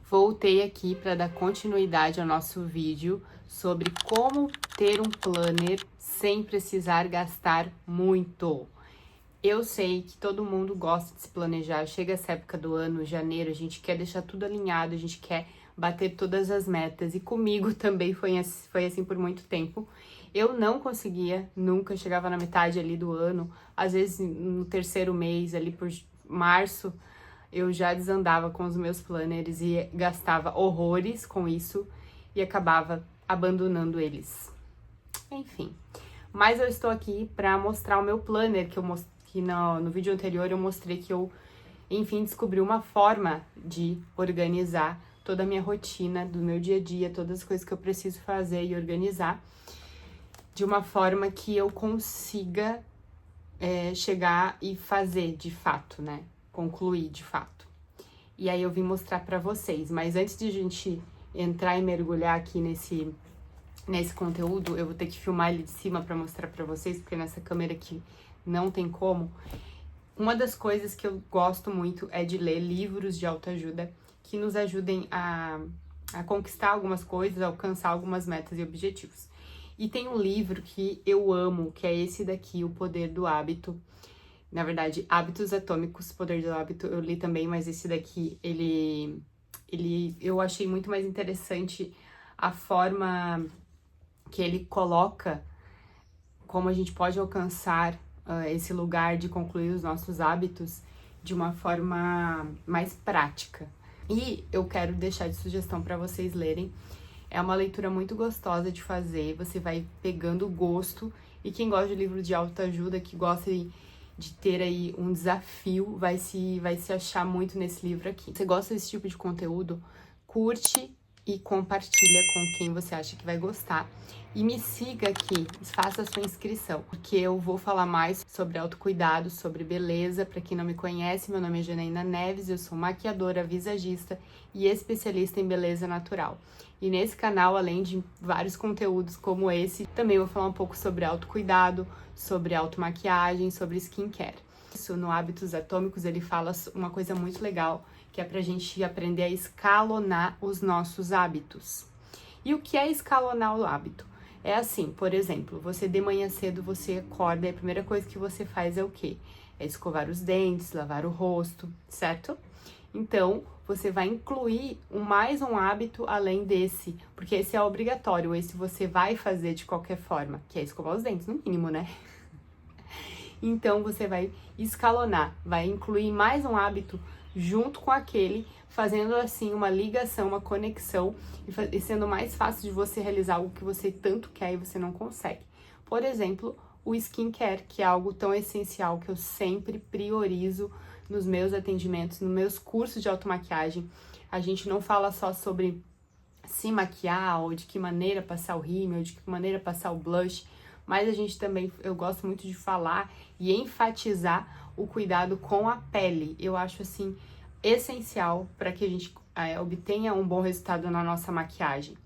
Voltei aqui para dar continuidade ao nosso vídeo sobre como ter um planner sem precisar gastar muito. Eu sei que todo mundo gosta de se planejar, chega essa época do ano, janeiro, a gente quer deixar tudo alinhado, a gente quer bater todas as metas, e comigo também foi assim por muito tempo. Eu não conseguia, nunca chegava na metade ali do ano, às vezes no terceiro mês, ali por março, eu já desandava com os meus planners e gastava horrores com isso e acabava abandonando eles. Enfim, mas eu estou aqui para mostrar o meu planner, que no vídeo anterior eu mostrei que eu, enfim, descobri uma forma de organizar toda a minha rotina do meu dia a dia, todas as coisas que eu preciso fazer e organizar, de uma forma que eu consiga chegar e fazer de fato, né? Concluir de fato. E aí eu vim mostrar pra vocês, mas antes de a gente entrar e mergulhar aqui nesse conteúdo, eu vou ter que filmar ele de cima pra mostrar pra vocês, porque nessa câmera aqui não tem como. Uma das coisas que eu gosto muito é de ler livros de autoajuda que nos ajudem a conquistar algumas coisas, a alcançar algumas metas e objetivos. E tem um livro que eu amo, que é esse daqui, O Poder do Hábito. Na verdade, Hábitos Atômicos, Poder do Hábito, eu li também, mas esse daqui, eu achei muito mais interessante a forma que ele coloca como a gente pode alcançar esse lugar de concluir os nossos hábitos de uma forma mais prática. E eu quero deixar de sugestão para vocês lerem. É uma leitura muito gostosa de fazer, você vai pegando gosto, e quem gosta de livro de autoajuda, que gosta de ter aí um desafio, vai se achar muito nesse livro aqui. Se você gosta desse tipo de conteúdo, curte e compartilha com quem você acha que vai gostar. E me siga aqui, faça a sua inscrição, porque eu vou falar mais sobre autocuidado, sobre beleza. Para quem não me conhece, meu nome é Janaína Neves, eu sou maquiadora, visagista e especialista em beleza natural. E nesse canal, além de vários conteúdos como esse, também vou falar um pouco sobre autocuidado, sobre automaquiagem, sobre skincare. Isso no Hábitos Atômicos ele fala uma coisa muito legal, que é pra gente aprender a escalonar os nossos hábitos. E o que é escalonar o hábito? É assim, por exemplo, você de manhã cedo você acorda e a primeira coisa que você faz é o quê? É escovar os dentes, lavar o rosto, certo? Então, você vai incluir mais um hábito além desse, porque esse é obrigatório, esse você vai fazer de qualquer forma, que é escovar os dentes, no mínimo, né? Então, você vai escalonar, vai incluir mais um hábito junto com aquele, fazendo assim uma ligação, uma conexão e sendo mais fácil de você realizar algo que você tanto quer e você não consegue. Por exemplo, o skincare, que é algo tão essencial que eu sempre priorizo nos meus atendimentos, nos meus cursos de automaquiagem. A gente não fala só sobre se maquiar, ou de que maneira passar o rímel, ou de que maneira passar o blush, mas a gente também, eu gosto muito de falar e enfatizar o cuidado com a pele. Eu acho, assim, essencial para que a gente obtenha um bom resultado na nossa maquiagem.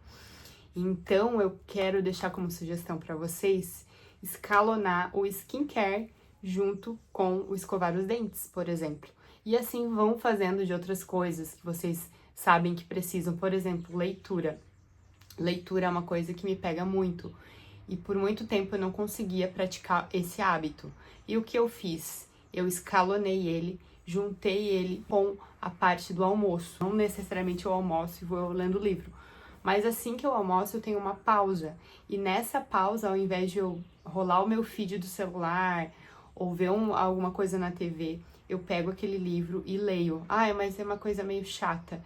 Então, eu quero deixar como sugestão para vocês escalonar o skincare junto com o escovar os dentes, por exemplo. E assim vão fazendo de outras coisas que vocês sabem que precisam. Por exemplo, leitura. Leitura é uma coisa que me pega muito. E por muito tempo eu não conseguia praticar esse hábito. E o que eu fiz? Eu escalonei ele, juntei ele com a parte do almoço. Não necessariamente eu almoço e vou lendo o livro. Mas assim que eu almoço, eu tenho uma pausa. E nessa pausa, ao invés de eu rolar o meu feed do celular ou ver alguma coisa na TV, eu pego aquele livro e leio. Mas é uma coisa meio chata.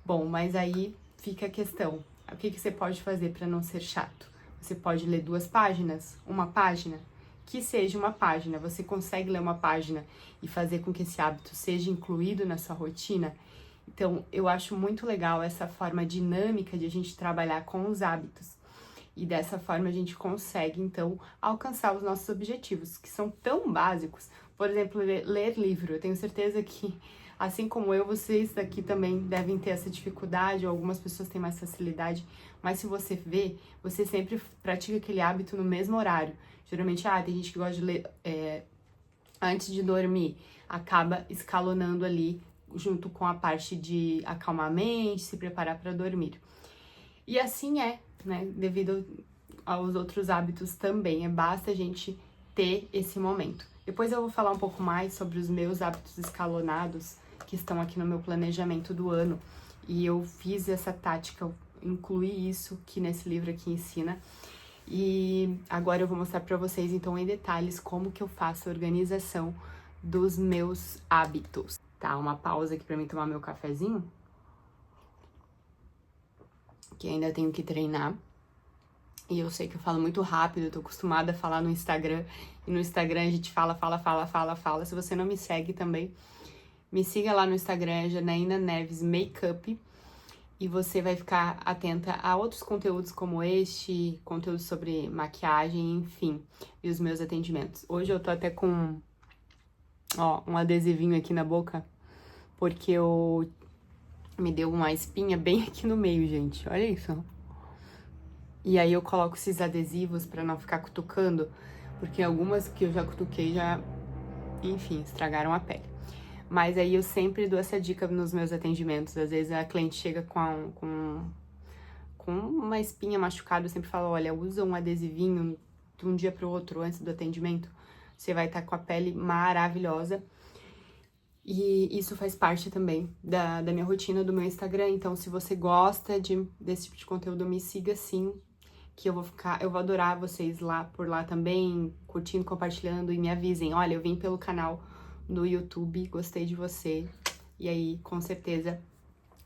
Bom, mas aí fica a questão. O que você pode fazer para não ser chato? Você pode ler 2 páginas, uma página, que seja uma página. Você consegue ler uma página e fazer com que esse hábito seja incluído na sua rotina? Então, eu acho muito legal essa forma dinâmica de a gente trabalhar com os hábitos. E dessa forma a gente consegue, então, alcançar os nossos objetivos, que são tão básicos. Por exemplo, ler livro. Eu tenho certeza que, assim como eu, vocês daqui também devem ter essa dificuldade, ou algumas pessoas têm mais facilidade. Mas se você vê, você sempre pratica aquele hábito no mesmo horário. Geralmente, tem gente que gosta de ler antes de dormir, acaba escalonando ali junto com a parte de acalmar a mente, se preparar para dormir. E assim né? Devido aos outros hábitos também, basta a gente ter esse momento. Depois eu vou falar um pouco mais sobre os meus hábitos escalonados que estão aqui no meu planejamento do ano. E eu fiz essa tática, eu incluí isso que nesse livro aqui ensina. E agora eu vou mostrar para vocês, então, em detalhes, como que eu faço a organização dos meus hábitos. Tá, uma pausa aqui para mim tomar meu cafezinho, que ainda tenho que treinar. E eu sei que eu falo muito rápido, eu tô acostumada a falar no Instagram. E no Instagram a gente fala. Se você não me segue também, me siga lá no Instagram, Janaína Neves Makeup. E você vai ficar atenta a outros conteúdos como este, conteúdos sobre maquiagem, enfim, e os meus atendimentos. Hoje eu tô até com, um adesivinho aqui na boca, porque me deu uma espinha bem aqui no meio, gente. Olha isso. E aí eu coloco esses adesivos pra não ficar cutucando, porque algumas que eu já cutuquei enfim, estragaram a pele. Mas aí eu sempre dou essa dica nos meus atendimentos. Às vezes a cliente chega com uma espinha machucada, eu sempre falo, olha, usa um adesivinho de um dia pro outro antes do atendimento. Você vai estar com a pele maravilhosa. E isso faz parte também da minha rotina, do meu Instagram. Então, se você gosta desse tipo de conteúdo, me siga sim, que eu vou adorar vocês por lá também, curtindo, compartilhando, e me avisem, olha, eu vim pelo canal no YouTube, gostei de você, e aí, com certeza,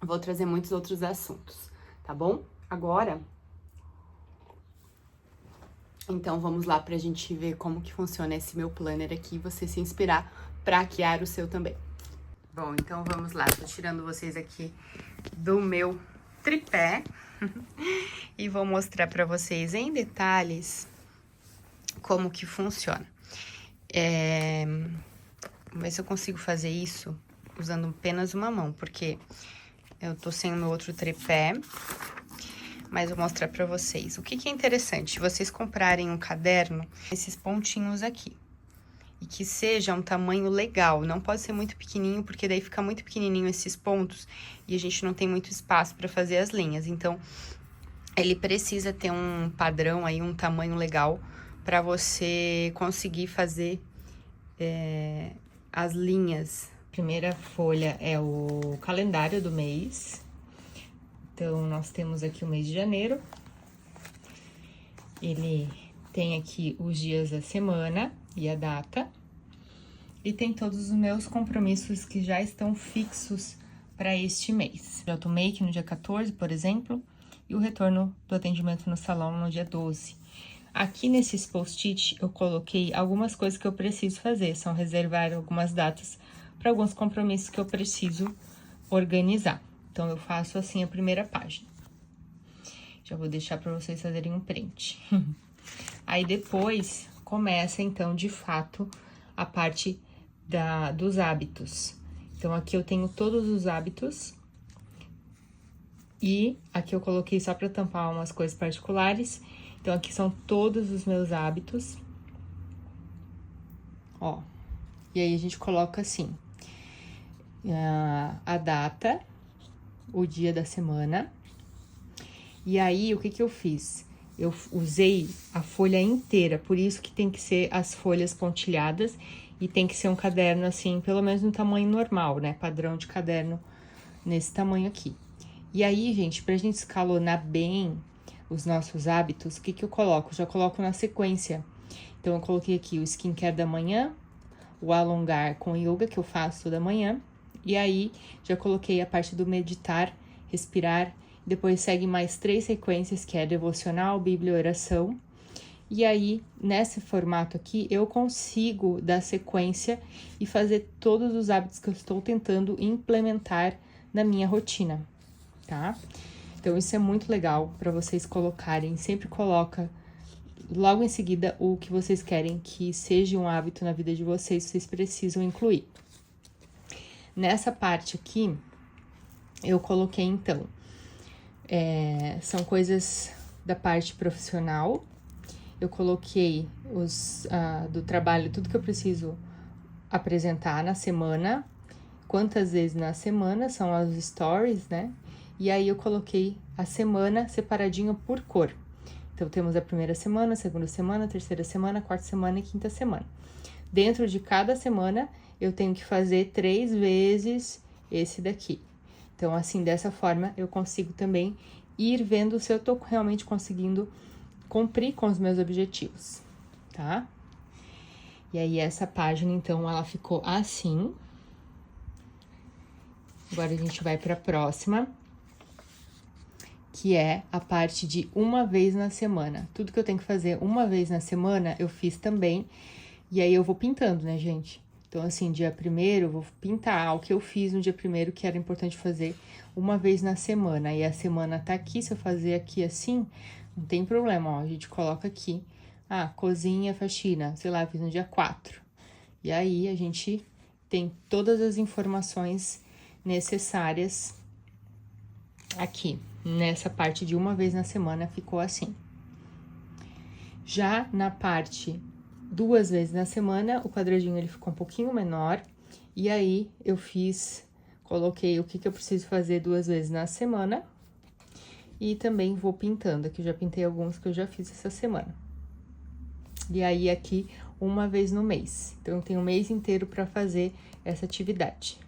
vou trazer muitos outros assuntos, tá bom? Agora, então, vamos lá pra gente ver como que funciona esse meu planner aqui, você se inspirar pra criar o seu também. Bom, então vamos lá, tô tirando vocês aqui do meu tripé e vou mostrar pra vocês em detalhes como que funciona. Vamos ver se eu consigo fazer isso usando apenas uma mão, porque eu tô sem o meu outro tripé, mas vou mostrar pra vocês. O que é interessante? Vocês comprarem um caderno, esses pontinhos aqui, e que seja um tamanho legal, não pode ser muito pequenininho, porque daí fica muito pequenininho esses pontos e a gente não tem muito espaço pra fazer as linhas. Então, ele precisa ter um padrão aí, um tamanho legal pra você conseguir fazer as linhas. Primeira folha é o calendário do mês. Então, nós temos aqui o mês de janeiro. Ele tem aqui os dias da semana e a data. E tem todos os meus compromissos que já estão fixos para este mês. Já tomei aqui no dia 14, por exemplo, e o retorno do atendimento no salão no dia 12. Aqui nesses post-it eu coloquei algumas coisas que eu preciso fazer, são reservar algumas datas para alguns compromissos que eu preciso organizar. Então, eu faço assim a primeira página. Já vou deixar para vocês fazerem um print. Aí, depois, começa, então, de fato, a parte dos hábitos. Então, aqui eu tenho todos os hábitos. E aqui eu coloquei só para tampar umas coisas particulares. Então, aqui são todos os meus hábitos. Ó. E aí, a gente coloca assim, a data, o dia da semana. E aí, o que eu fiz? Eu usei a folha inteira, por isso que tem que ser as folhas pontilhadas e tem que ser um caderno, assim, pelo menos no tamanho normal, né? Padrão de caderno nesse tamanho aqui. E aí, gente, pra gente escalonar bem os nossos hábitos, o que eu coloco? Já coloco na sequência. Então, eu coloquei aqui o skincare da manhã, o alongar com yoga, que eu faço toda manhã. E aí, já coloquei a parte do meditar, respirar. Depois segue mais 3 sequências, que é devocional, bíblia e oração. E aí, nesse formato aqui, eu consigo dar sequência e fazer todos os hábitos que eu estou tentando implementar na minha rotina, tá? Então, isso é muito legal para vocês colocarem. Sempre coloca logo em seguida o que vocês querem que seja um hábito na vida de vocês, vocês precisam incluir. Nessa parte aqui, eu coloquei, então, são coisas da parte profissional. Eu coloquei do trabalho, tudo que eu preciso apresentar na semana. quantas vezes na semana, são as stories, né? E aí eu coloquei a semana separadinho por cor. Então, temos a primeira semana, a segunda semana, a terceira semana, a quarta semana e quinta semana. Dentro de cada semana, eu tenho que fazer 3 vezes esse daqui. Então, assim, dessa forma, eu consigo também ir vendo se eu tô realmente conseguindo cumprir com os meus objetivos, tá? E aí, essa página, então, ela ficou assim. Agora, a gente vai para a próxima, que é a parte de uma vez na semana. Tudo que eu tenho que fazer uma vez na semana, eu fiz também. E aí, eu vou pintando, né, gente? Então, assim, dia 1º, eu vou pintar o que eu fiz no dia 1º, que era importante fazer uma vez na semana. E a semana tá aqui, se eu fazer aqui assim, não tem problema, ó. A gente coloca aqui, cozinha, faxina, sei lá, fiz no dia 4. E aí, a gente tem todas as informações necessárias aqui. Nessa parte de uma vez na semana, ficou assim. Já na parte 2 vezes na semana, o quadradinho ele ficou um pouquinho menor. E aí, eu coloquei o que eu preciso fazer 2 vezes na semana. E também vou pintando, aqui eu já pintei alguns que eu já fiz essa semana. E aí, aqui, uma vez no mês. Então, eu tenho um mês inteiro para fazer essa atividade.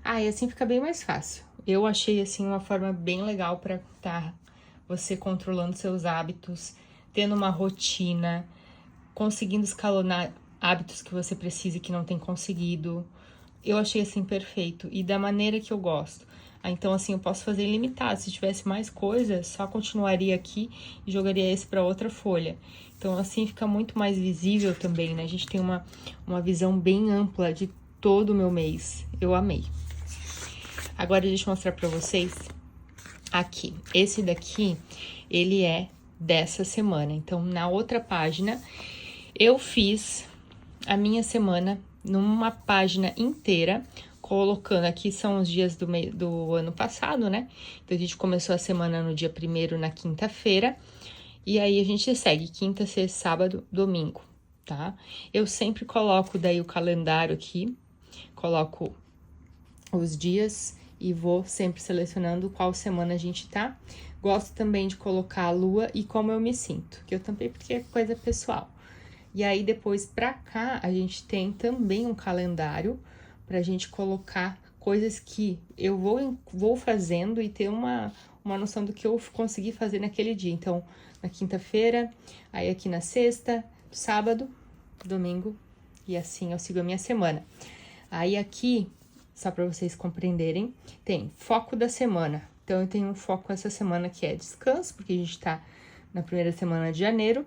E assim fica bem mais fácil. Eu achei, assim, uma forma bem legal para estar você controlando seus hábitos, tendo uma rotina, conseguindo escalonar hábitos que você precisa e que não tem conseguido. Eu achei, assim, perfeito. E da maneira que eu gosto. Então, assim, eu posso fazer ilimitado. Se tivesse mais coisa, só continuaria aqui e jogaria esse para outra folha. Então, assim, fica muito mais visível também, né? A gente tem uma visão bem ampla de todo o meu mês. Eu amei. Agora, deixa eu mostrar pra vocês aqui. Esse daqui, ele é dessa semana. Então, na outra página, eu fiz a minha semana numa página inteira, colocando aqui são os dias do ano passado, né? Então, a gente começou a semana no dia 1º, na quinta-feira. E aí, a gente segue quinta, sexta, sábado, domingo, tá? Eu sempre coloco daí o calendário aqui, coloco os dias e vou sempre selecionando qual semana a gente tá. Gosto também de colocar a lua e como eu me sinto, que eu também, porque é coisa pessoal. E aí, depois pra cá, a gente tem também um calendário pra gente colocar coisas que eu vou fazendo e ter uma noção do que eu consegui fazer naquele dia. Então, na quinta-feira, aí aqui na sexta, sábado, domingo, e assim eu sigo a minha semana. Aí aqui, só para vocês compreenderem, tem foco da semana. Então, eu tenho um foco essa semana que é descanso, porque a gente tá na primeira semana de janeiro.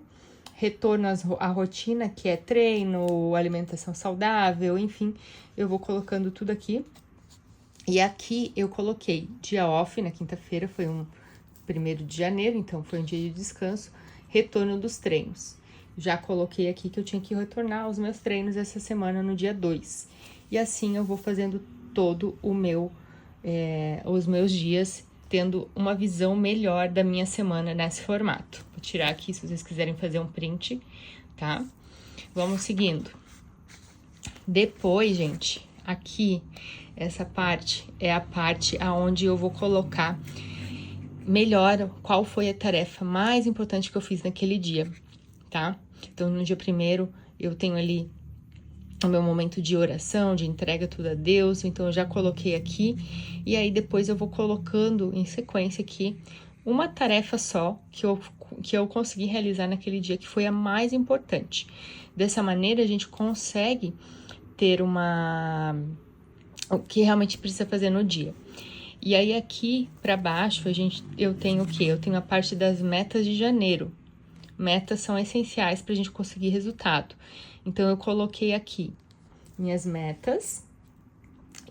Retorno à rotina, que é treino, alimentação saudável, enfim, eu vou colocando tudo aqui. E aqui eu coloquei dia off, na quinta-feira, foi um 1º de janeiro, então foi um dia de descanso, retorno dos treinos. Já coloquei aqui que eu tinha que retornar aos meus treinos essa semana no dia 2. E assim eu vou fazendo todo os meus dias, tendo uma visão melhor da minha semana nesse formato. Vou tirar aqui, se vocês quiserem fazer um print, tá? Vamos seguindo. Depois, gente, aqui, essa parte é a parte aonde eu vou colocar melhor qual foi a tarefa mais importante que eu fiz naquele dia, tá? Então, no dia 1º, eu tenho ali o meu momento de oração, de entrega tudo a Deus, então eu já coloquei aqui, e aí depois eu vou colocando em sequência aqui uma tarefa só que eu consegui realizar naquele dia, que foi a mais importante. Dessa maneira, a gente consegue ter o que realmente precisa fazer no dia. E aí, aqui para baixo, eu tenho o quê? Eu tenho a parte das metas de janeiro. Metas são essenciais para a gente conseguir resultado. Então, eu coloquei aqui minhas metas.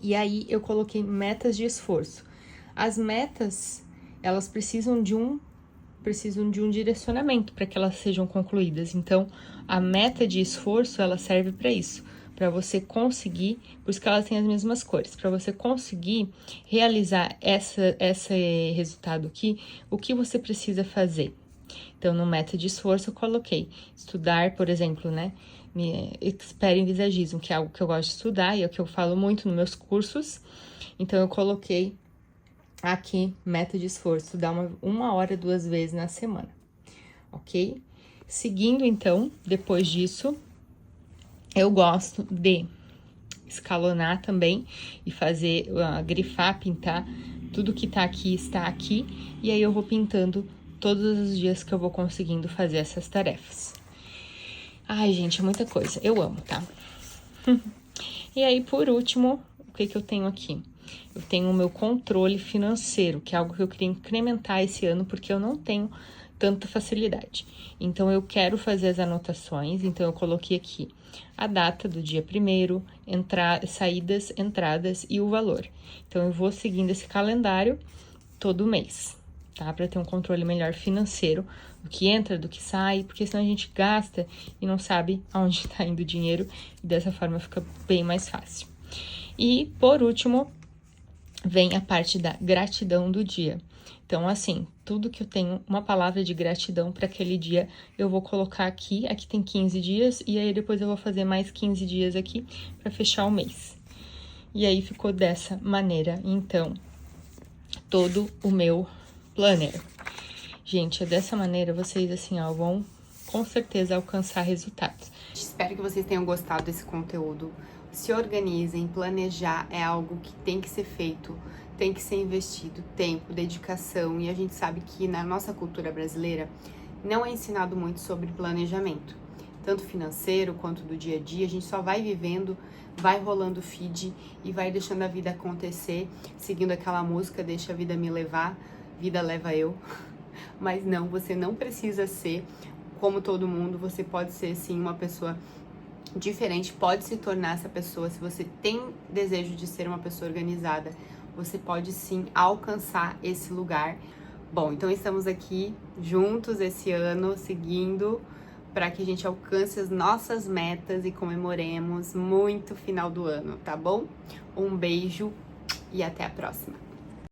E aí, eu coloquei metas de esforço. As metas, elas precisam de um direcionamento para que elas sejam concluídas. Então, a meta de esforço, ela serve para isso. Para você conseguir, por isso que elas têm as mesmas cores, para você conseguir realizar esse resultado aqui, o que você precisa fazer? Então, no meta de esforço, eu coloquei estudar, por exemplo, né? Expert em Visagismo, que é algo que eu gosto de estudar e é o que eu falo muito nos meus cursos. Então, eu coloquei aqui meta de esforço, dar uma hora 2 vezes na semana, ok? Seguindo, então, depois disso, eu gosto de escalonar também e fazer, grifar, pintar, tudo que tá aqui está aqui, e aí eu vou pintando todos os dias que eu vou conseguindo fazer essas tarefas. Ai, gente, é muita coisa, eu amo, tá? E aí, por último, o que eu tenho aqui? Eu tenho o meu controle financeiro, que é algo que eu queria incrementar esse ano, porque eu não tenho tanta facilidade. Então, eu quero fazer as anotações, então eu coloquei aqui a data do dia 1º, saídas, entradas e o valor. Então, eu vou seguindo esse calendário todo mês, tá? Para ter um controle melhor financeiro, do que entra, do que sai, porque senão a gente gasta e não sabe aonde tá indo o dinheiro, e dessa forma fica bem mais fácil. E, por último, vem a parte da gratidão do dia. Então, assim, tudo que eu tenho uma palavra de gratidão para aquele dia, eu vou colocar aqui. Aqui tem 15 dias, e aí depois eu vou fazer mais 15 dias aqui para fechar o mês. E aí ficou dessa maneira, então, todo o meu planner. Gente, é dessa maneira vocês, assim, ó, vão com certeza alcançar resultados. Espero que vocês tenham gostado desse conteúdo. Se organizem, planejar é algo que tem que ser feito, tem que ser investido tempo, dedicação, e a gente sabe que na nossa cultura brasileira não é ensinado muito sobre planejamento, tanto financeiro quanto do dia a dia. A gente só vai vivendo, vai rolando feed e vai deixando a vida acontecer, seguindo aquela música, deixa a vida me levar, vida leva eu. Mas não, você não precisa ser como todo mundo, você pode ser sim uma pessoa diferente, pode se tornar essa pessoa. Se você tem desejo de ser uma pessoa organizada, você pode sim alcançar esse lugar. Bom, então estamos aqui juntos esse ano, seguindo para que a gente alcance as nossas metas e comemoremos muito o final do ano, tá bom? Um beijo e até a próxima!